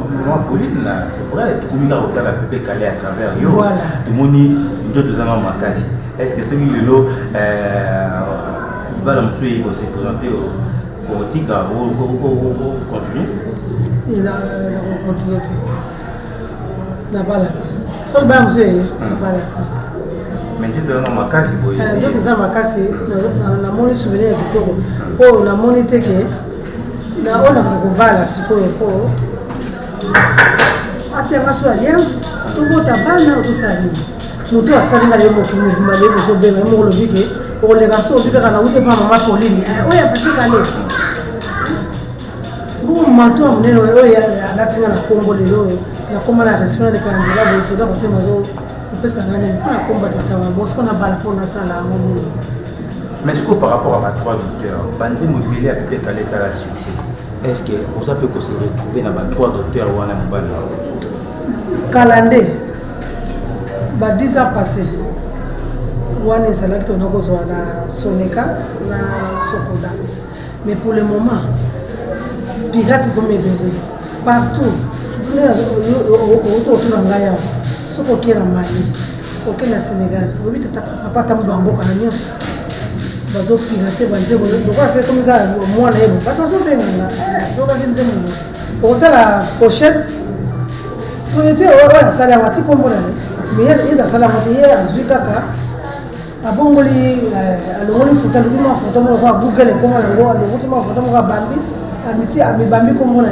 Pauline, c'est vrai, tout le monde a Pepe Kale à travers yo. Voilà. Tout le monde est de dans ma casse. Est-ce que celui de l'eau, il va dans le suivre, il va se présenter au Tika ou continuer? Il a continué. Il n'a pas la tête. Seul le bain, il n'a pas la tête. Mais tu es dans ma casse, il y a. Tu es dans ma casse, on a mon souvenir de tout. Oh, on a mon été que. On a la support. Atianga so alliance to bota bana to sali mutu asalinga le moki male ko so benga mo lo bike o le ga so bike kana ute pa mama Pauline oya Pepe Kale bu mato amneno oya anatinga na Kongo lelo na koma na respect de kanzela bo so da kote mazo pesa ngani na komba tata wa bosko na bala pona sala ngoni. Mais ce que par rapport à ma 3 docteurs Bandi Mobile a Pepe Kale ça la succès. Est-ce que vous avez pu se retrouver dans les 3 docteurs ou en Mobile? Kalandé, 10 ans passés, on est là qui na Soneka, na Sokoda. Mais pour le moment, pirate comme bébé, partout, autour de Ngaya, Sokoki na Mali, Sokoki na Sénégal, on dit que papa tambango kana nyos. Bazo pirate banze bo do kwa comme gars moi na yebo pas so benga do ka dinze mo ota la pochette pour était ouais ça la wati kombo na mais il a ça la wati ya azuika ka abongoli alongoli futa lukuma futa mo kwa google koma na ngo alongoti mo futa mo kwa bambi amiti amibambi kombo na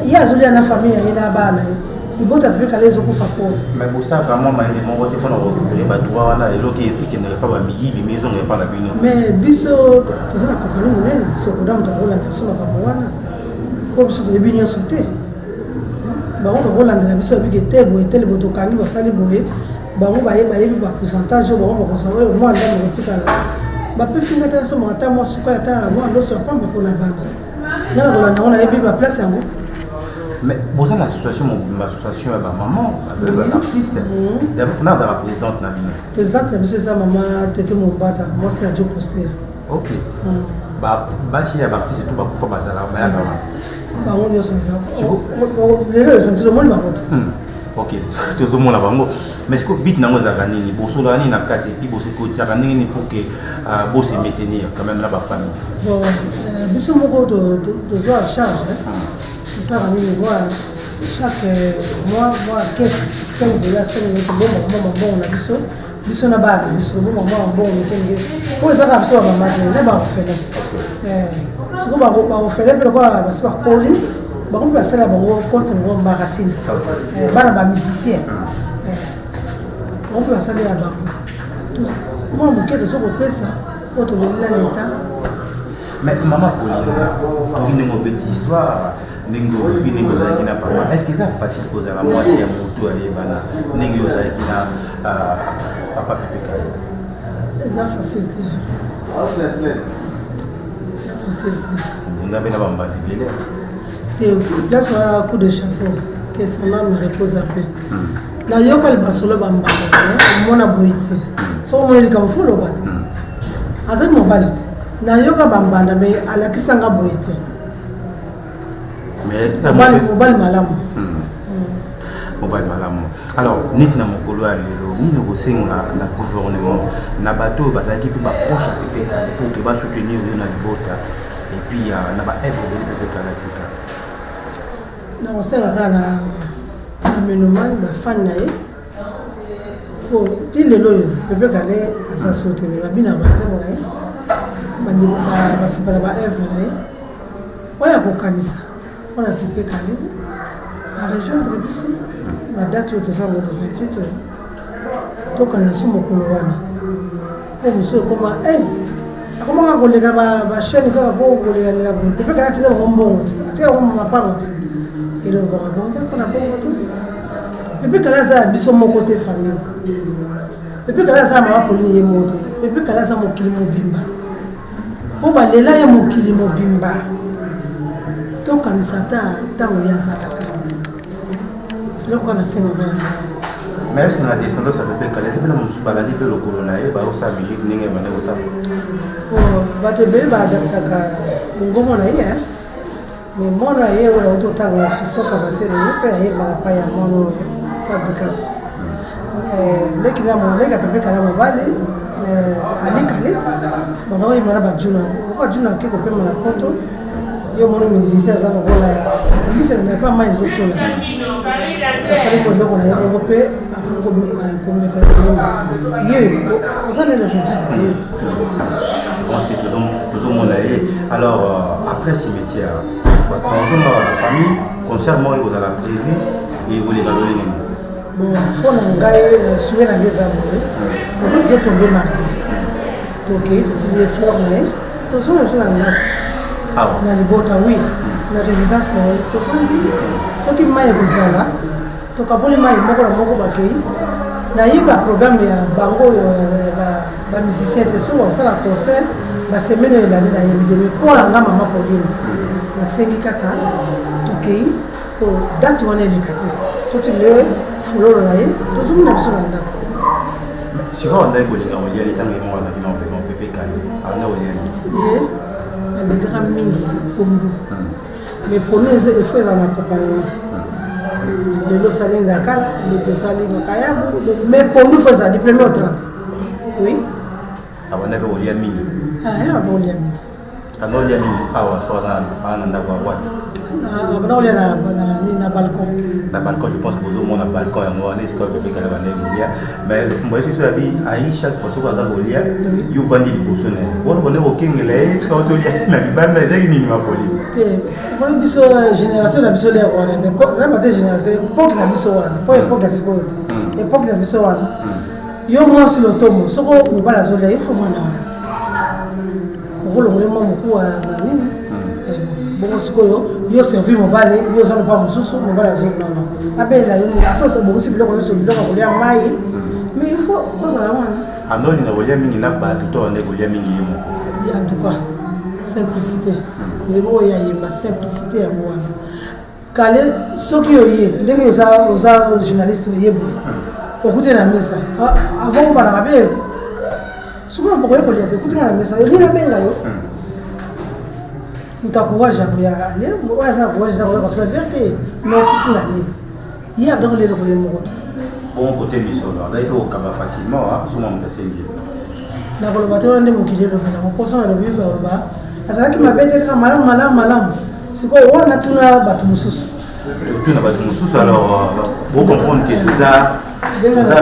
ya azuli na familia ina bana libota pepe kala ezokufa pauvre. Mais pour ça vraiment ma élément voté pour récupérer ba droit là et l'autre qui ne pas ba miji bi maison n'est pas la bino. Mais biso tozana compagnie monene sokoda mutakola tsona kamwana. Ko biso de binyo sauté. Ba on tokolanda biso biki tebo etele boto kangi basali boye. Bango baye ba pourcentage bango ba kosawa moi ndamo kotikala. Ba pesi ngata so mata moi suka ta moi loso pamba ko na bana. Ngana kolanda on a ebi ba place yango. Mais bon ça l'association est ma maman, l'artiste. D'abord on a la présidente Nabino. Présidente Nabino c'est maman Tete Mombata, moi c'est Adjo Poster. OK. Bah si y a artiste tout ba ko fa bazala ba ya. Ba on yo so ça. Les gens tout le monde va voter. OK. Tout le monde là bango. Mais ce que bit nango za nini boso la ni na kati puis boso ko tsaka nini pour que boso maintenir quand même là ba famille. Bon biso moko de voir charge ça va nous voir chaque mois caisse $5 5 bon on a biso na ba biso bon on kenge pour ça biso ba matin na ba ofele ce que ba ofele pe quoi ba se ba koli ba ko ba sala ba ko contre ngo magazine bana ba musicien on peut passer à bas moi mon quai de ce qu'on fait ça pour te donner l'état mais maman Pauline tu une petite histoire ningo biningo za kina papa est-ce que c'est facile pour la moitié ya moto ya bana ningo za kina papa pepeka c'est facile on a bien bamba délai te place un coup de chapeau que son âme repose à paix na yoka libasolo bamba mona boiti so mo elika mfulo bat azaki mobali na yoka bambanda me alakisanga boiti mais mobali malamu mobali malamu alors nit na mokolo ya lelo nini kosenga na gouvernement na bato bazalaki pe ba proche à Pepeka pour que ba soutenir na libota et puis na ba œuvre de Pepeka la tika na kosenga na amenomani bafani na ye po ti lelo oyo Pepeka ale aza soutenir babina banzembo na ye basepala ba œuvre na ye oyo akokanisa mpona Pepeka ale arejoindre biso badate oyo tozango le 28 oyo tokanisa so mokolo wana po mosu ekoma akomaka koleka bachaine kaka po kolekalela boye Pepeka atika bango mbongo te atika bango mapango te elobaka bongo eza mpona bongo te Pepeka aza ya biso moko te famille Pepeka aza ya mama Pauline ye moko te Pepeka aza mokili mobimba po balela ye mokili mobimba tokanisa ata ntango ye azalaka eloko na senga mais est-ce que na descendance ya Pepeka ale ezapena mosusu balandi mpe lokolo na ye baosala musique ndenge bande kosala bato ebele baadaptaka mongongo na ye mais mwana ye oyo auti otanga fisto kabasele ye mpe ayebaka pa ya mwana fabricasi leki Pepeka na mobali alikale bana oyebana bajuna okoka juna ake kopema na poto yo mona musicien aza lokola bisele na pa mai ezotuna te asali moloko na ye moko mpe ye oza nene 28 te je pense que tout le monde est alors après cimetière la famille concert moi vous allez prévu et vous les donner bon pour ngai suye na ngeza boye on peut tomber mardi toke totili fleur na ye tozonga so na ndako na libota oui na résidence na ye tofandi soki mai ekozala tokaboli mai moko na moko bakei nayeba programme ya bango oyo bamusicien te so basala concert basemaine oyo elandi nayebi te mais mpo na nga mama Pauline nasengi kaka tokei po date wana eleka te totile fololo na ye tozongi na biso na ndako sikoyo ndai kolinga oliali ntango ye moko azalaki na opération Pepeka anda oliali ye alingaka mingi pondu mais pondu efo ezala na accompagnement lelo osali ngakala lelo osali makayabu mais pondu fo ezali premier au 30 oui abanda mpe olia mingi abanda olia mingi Alors, il y a un na balcon. Na balcon, je pense que vous avez un balcon, est-ce que vous avez un mais le fond, c'est que à chaque fois que vous avez un golia, vous vendez des boussons. Vous avez un king, quand vous avez un bande, vous avez une poli. Vous avez une génération de bison, mais pas de génération, époque de bison, pas époque de sport, époque de bison. Yo moi sur le tombeau, ce qu'on nous va la zone, il faut vendre. Vous voulez vraiment beaucoup à la ligne. Bon, ce que yo servi mon balai, yo zone pas mon sous, mon balai zone non. Après là, attends, c'est beaucoup si bien qu'on se bloque on lui maille, mais il faut on s'en va. Ah non, il n'a voulu mingi na ba tout on est voulu mingi yo. En tout cas, simplicité. Les mots il y a une simplicité à moi. Calé ce qui est, les aux journalistes yebo. Écoutez la messe. Avant on va la rappeler. Souvent pour écouter la messe, il y a benga yo. Mutakuwaje ya leo waza kuwaje za kwa sababu yake merci sur l'année il y a donc les locaux bon côté mission là ça il faut kaba facilement souvent mutasengi na collaborateur ndé mukije lo na koso na lobi ba azalaki mabete kama malam siko wana tuna batu mususu alors vous comprendre que ça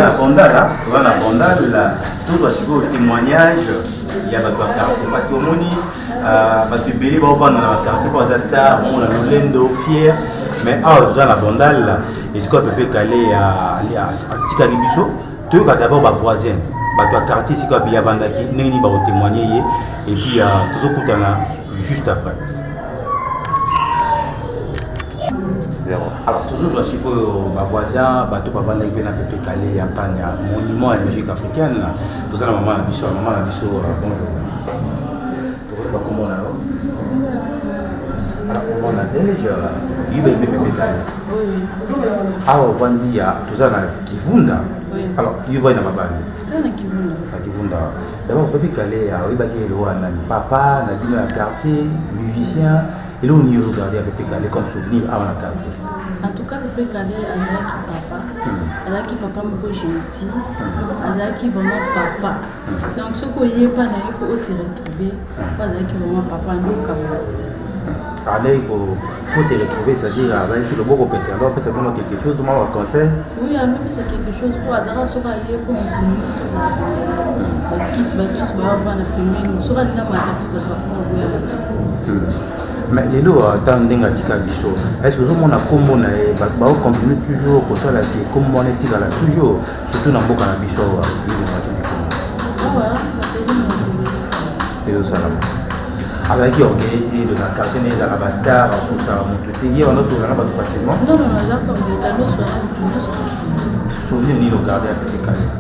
la fondale tout doit suivre le témoignage il y a pas quartier parce que moni parce que Béli va vendre dans la quartier pour les stars on a le lendo fier mais dans la fondale est-ce qu'on peut caler à Tikaribiso tu as d'abord ba voisin ba toi quartier c'est quoi puis avant d'aki neni ba témoigner et puis tout ce qu'on a juste après. Alors toujours je dois supposer ma voisin bateau pas vendre avec un peu calé en Panya monument à la musique africaine tout ça la maman la biso bonjour comment on a alors comment on a déjà il va être calé alors vandi ya tout ça na Kivunda alors il va na mabani Kivunda d'abord peut calé il va qu'il loin na papa na dîner à quartier musicien. Et là, on y regarde avec Pécalé comme souvenir avant la quartier. En tout cas, Pécalé, elle a qui papa me gentil, elle a qui vraiment papa. Donc, ce qu'on y est pas, il faut aussi retrouver, pas qui vraiment papa, nous, camarades. Allez, il faut se retrouver, c'est-à-dire avec le beau répéter. Alors, c'est vraiment quelque chose, moi, on conseille. Oui, alors, c'est quelque chose pour Azara, il faut me donner ça. Quitte, va avoir un peu, nous sera là, mais les lots dans Dengatika Bisso, est-ce que vous avez commun et continue toujours pour ça là qui comme on est là toujours surtout dans Boka Bisso et ça là avec qui organisé de la quartier de la Bastar sous ça monte hier on a sur là pas facilement non d'accord mais sur souvenir ni le garder avec les calés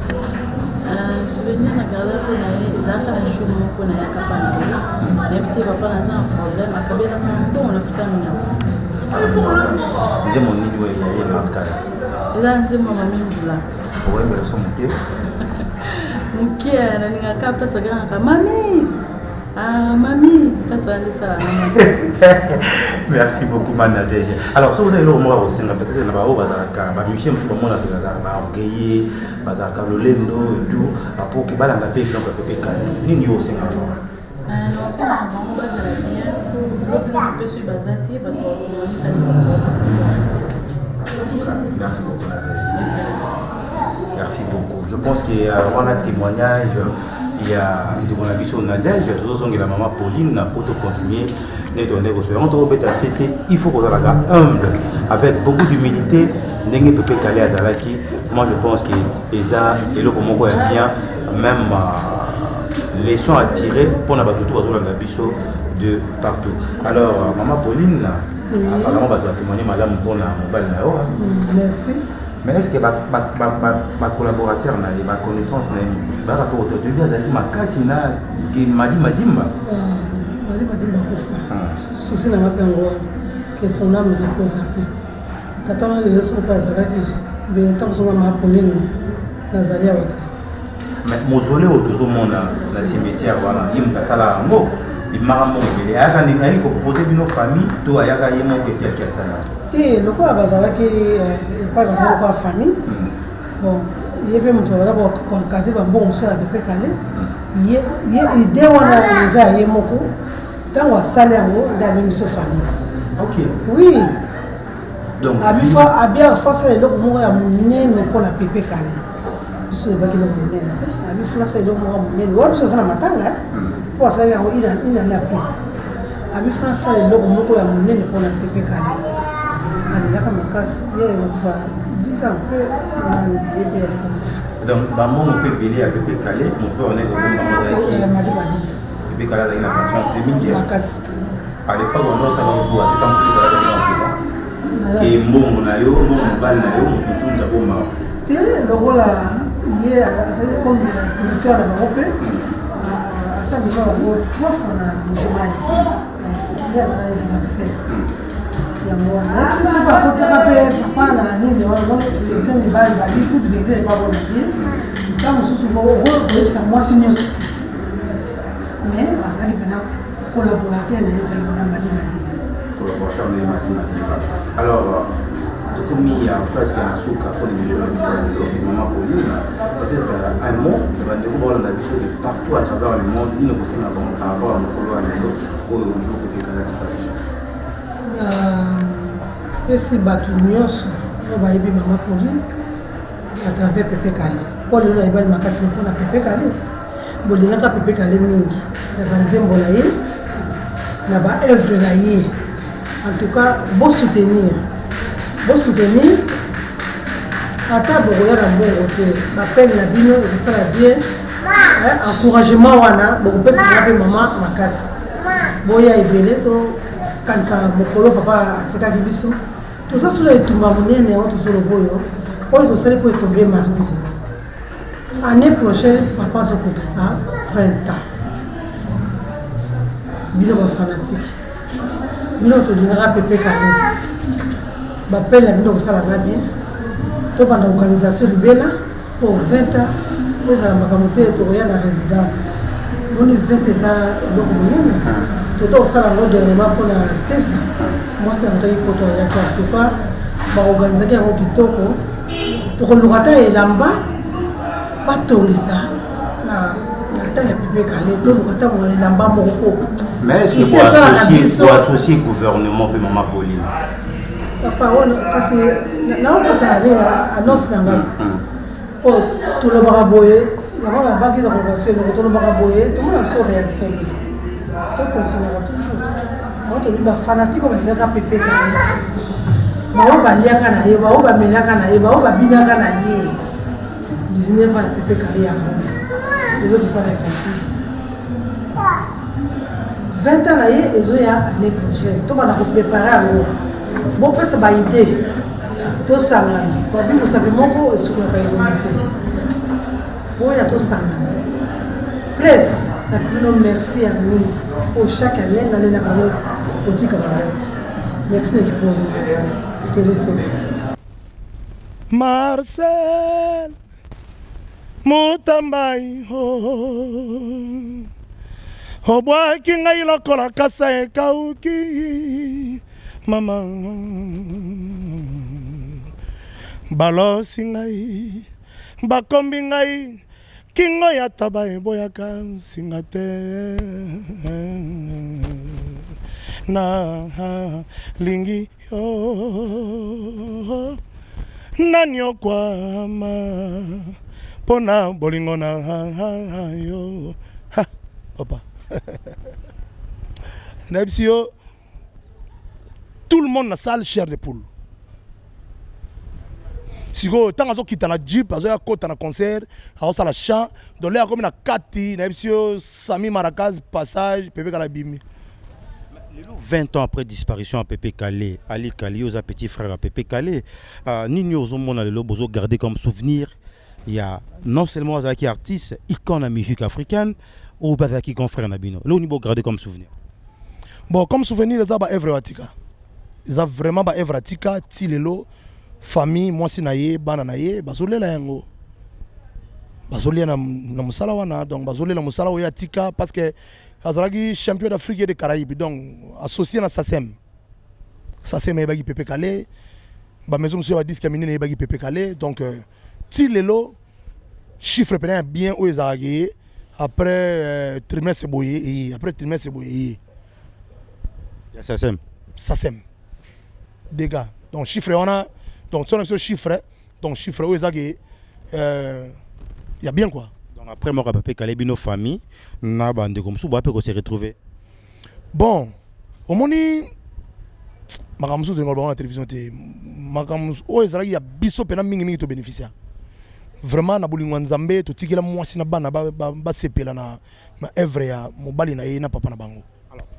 souvenir na garder pour les zaka na jour moko na yakapana même si papa n'a un problème akabela bon on a fait j'ai mon nid ouais il y a marqué là ndio mama mingula ouais mais son muké muké na ninga pesa ganga mami mami pesa ça merci beaucoup Manadej alors si vous avez le mot au sein peut-être na ba o bazaka ba mission je comment on a fait ba orgueillé bazaka le lendo et tout pour que balanga pe exemple pe ka nini au sein non c'est maman bazala bien le peut se basater ba merci beaucoup merci beaucoup je pense qu'il y a un témoignage. Il y a de mon avis sur Nadège, toujours la maman Pauline pour continuer les données au soir. Il faut qu'on soit humble, avec beaucoup d'humilité. N'est pas calé à Zalaki. Moi je pense que Eza et le Congo est bien, même leçons à tirer pour la battu de partout. Alors maman Pauline, apparemment va témoigner madame pour la mobile. Merci. Mais est-ce que ma collaborateur n'a pas connaissance par rapport au aujourd'hui ma cassina qui m'a dit Madimba kufa souci na mapengo que son âme repose un peu katama les leçons pas azalaki mais tant que ma Pauline nazalia wata mais mausolée au deux monde na cimetière voilà il me sala ngo il m'a montré aka ni ngai ko proposer bino famille to ayaka yemo ke pia kiasana le quoi bazalaki pas bazalaki quoi famille bon il y avait mon travail pour encadrer bon so à peu près calé il wana eza yemoko ntango asali yango nde abimiso famille. Ok. Oui. Donc abia fasa eloko moko ya monene mpona pepe kale biso ebaki eloko monene te abi fasa eloko moko ya monene wana biso osala matanga po asali yango inani apri abi fasa eloko moko ya monene mpona pepe kale alelaka makasi ye ekokufa 10 ans mpe nani yebe ekokufa. Donc bambongo mpe ebele ya pepe kale mope one pepe kale azalaki na conscience de mingi makasi à l'époque on osala ozuwa te ntango pepe kale azalaki na ke mbongo na yo mbongo mobali na yo mosusu ndaboma te lokola ye azali comme producteur na bango mpe asambisa bango 3 fois na mojimai ye azalaka dématifaire yango wana soki bakotaka mpe papa na nini wana epe mibali babi toute vérité ebabona ye ntan mosusu koyebisa mwasi nyonso te mais azalaki mpena collaborateur na ye ezalaki mpena madimadi collaborateur na ye madimadi. Alors tokomi ya presque na suka pour l'émission na biso ya lelo mama Pauline, peut-être un mot bandeko baolanda biso de partout à travers le monde nini kosenga bango par rapport à mokolo ya lelo oyo ojour kopekaka tika biso. Pesi bato nyonso oyo bayebi mama Pauline à travers pepe kale mpo lelo nayebani makasi mpona pepe kale bolingaka pepe kale mingi na banzembo na ye na baœuvre na ye. En tout cas, bon soutenir. Ata bokoya na mbongo te bapene na bino ekosala bien encouragement wana bokopesaka mpe mama makasi boya ebele tokanisa mokolo papa atikaki biso tozasula etumba monene yango tozoloba oyo tosali mpo etombe mardi année prochaine papa azokokisa 20 ans bino bafanatike bino tolingaka pepe kale bapele na bino kosalaka bien tobanda organisation libela pour 20 ans po ezala makambo te tokoya na résidence moni 20 eza eloko monene tota kosala yango dernièrement mpona tesa mwasi na motaki poto ayaki en tout cas baorganizaki yango kitoko tokoluka ta elamba batongisa na ta ya pepe kale toluka ta elamba moko po mais est-ce que vous associez gouvernement pe mama Pauline papa wana kasi naokosa annonce na ngati o tolobaka boye yango nabaki na convention eloko tolobaka boye tomona biso réaction te tocontinuaka toujours yango tolobi bafanatike oyo balingaka pepe kale bao baliaka na ye bao bamelaka na ye bao babinaka na ye 19 ans ya pepe kale yango lelo tozala 20 ans na ye ezoya année prochaine tobanda koprépare yango bopesa baide tosangana babi mosapi moko esukolaka elongi te oya tosangana presse napino merci ya mingi po chaque année nalelaka ngo otikaka ngati merci na ekipo télé 7 Marcel Mutambai obwaki ngai lokola kasa ekauki mama balosi ngai bakombi ngai kingo ya taba eboyaka singa te na lingi yo nani okwama pona bolingo na yo papa tout le monde na salle chair de poule siko tant azo kita na jeep azo ya kota na concert azo sala chant donc là comme na kati na Sami Marakaz passage Pepe Kale bimi 20 ans après disparition à Pepe Kale, Ali Kale, aux petits frères à Pepe Kale, Nini Ozomona le Lobozo gardé comme souvenir. Il y a non seulement Azaki artiste, icône de la musique africaine, ou Bazaki confrère Nabino. Là, on y gardé comme souvenir. Bon, comme souvenir, ils ont œuvre Watika. Ils ont vraiment œuvre Watika, Tilelo, famille, moi si naye, bananaye, bazolé la yango. Bazolé na musala wana, donc bazolé la musala oya Tika parce que Azalagi champion d'Afrique et des Caraïbes, donc associé à SACEM. SACEM est bagi Pepe Kale, ba maison monsieur va discriminer est bagi Pepe Kale, donc Tilelo chiffre bien où ils ont après trimestre boyé, après trimestre boyé. Ya SACEM. SACEM. Dégâts. Donc chiffre on a donc sur le chiffre donc chiffre où il y a bien quoi. Donc après moi papa calé bino famille na bande comme ça peut se retrouver. Bon, au moni makamsu de ngolba na télévision te makamsu o ezali ya biso pena mingi to bénéficiaire. Vraiment na bolingo nzambe to tikela mwasi na bana ba sepela na œuvre ya mobali na ye na papa na bango.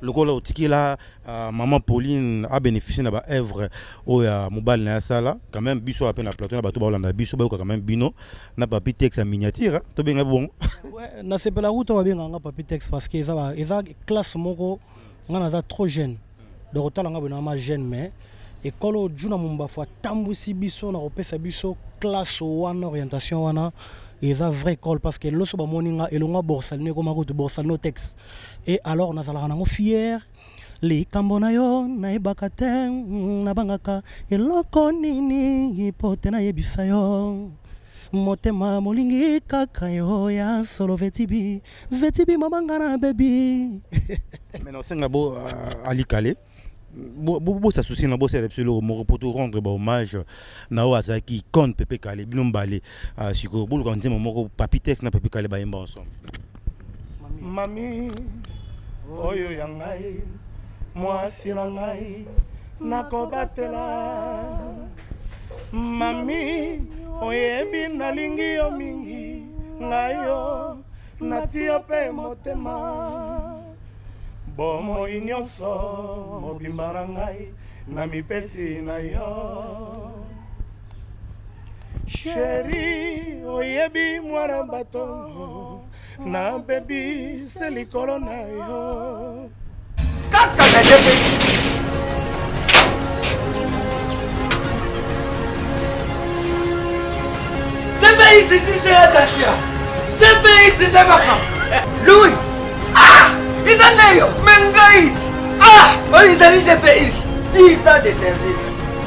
Le gars là, maman Pauline a bénéficié de la œuvre au mobile na sala quand même biso à peine la plateau na bato ba Hollande biso ba quand même bino na papi texte en miniature to benga bon. Ouais, na sepela route ba benga papi texte parce que ça classe moko ngana za trop jeune. De retard nga bena ma jeune mais école juna mumba fois tambusi biso na opesa biso classe wana orientation wana. Et ça vraie école parce que lorsque ba moninga elonga borsalne comme route borsalno texte et alors na zala nango fier les kambonayo na ibakaten na bangaka eloko nini ipote na yebisayo motema molingi kaka yo ya solo vetibi mabanga na baby. Maintenant c'est ngabo Ali Kale bo ça souci na bo c'est absolument mo pour rendre hommage na oasa qui compte Pepe Kale bilombale siko bulu quand ndimo moko papi texte na Pepe Kale ba yemba ensemble. Mami oyo yangai mwasi na ngai nakobatela mami oyebi nalingi yo mingi ngayo natio pe motema bomoi nyonso mobimba na ngai na mipesi na yo sheri oyebi mwana bato na bebi se likolo na yo kaka na jepe ce pays ici c'est la Dacia, ce pays c'est Tabaka Louis. Ils en ont Mengaït. Ils ont GPS. 10 ans de service.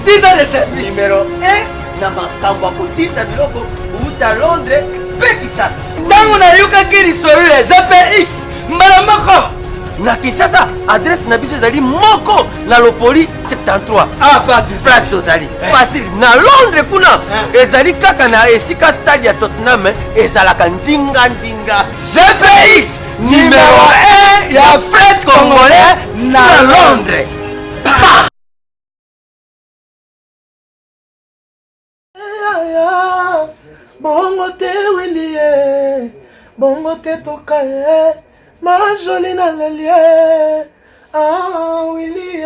10 ans de service. Numéro 1, Namakamba Kotita Biloko, ou à Londres, Pekisas. Dans la Yuka Kiri Soyure, GPX, Malamako. Na Kisasa, adresse Nabiso Zali Moko, na Lopoli 73. Place Tozali. Facile. Na Londres, Kuna. Ezali Kaka na Esika Stadia Tottenham, Ezalaka Ndinga Ndinga. GPX, numéro 1, ya Fred Congolais, na Londres. Bongo te Willie, bongo te Tokaye. Ma jolie na lelie, Willie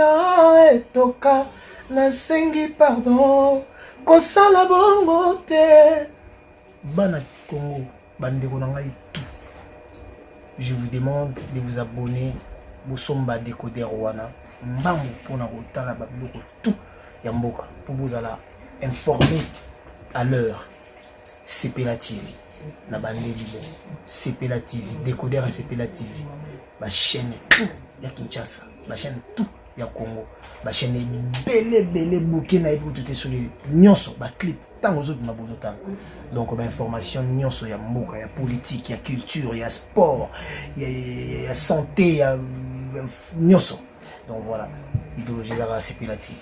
etoka, na sengi pardon, kosala bongo te. Bana Congo, bandeko na ngai tout. Je vous demande de vous abonner, Bosomba Décodeur wana, mbangu pona kotala babiloko tout ya mboka, pour vous alla informer à l'heure. CPLA TV. Na bande libo CPLA TV, Décodeur à CPLA TV, ma chaîne tout ya Kinshasa, ma chaîne tout ya Congo, ma chaîne belle bouquet na pour tout sur les nyonso ba clip tant aux autres ma bozotan. Donc ba information nyonso ya mboka, ya politique, ya culture, ya sport, ya santé, ya nyonso. Donc voilà, idéologie à CPLA TV.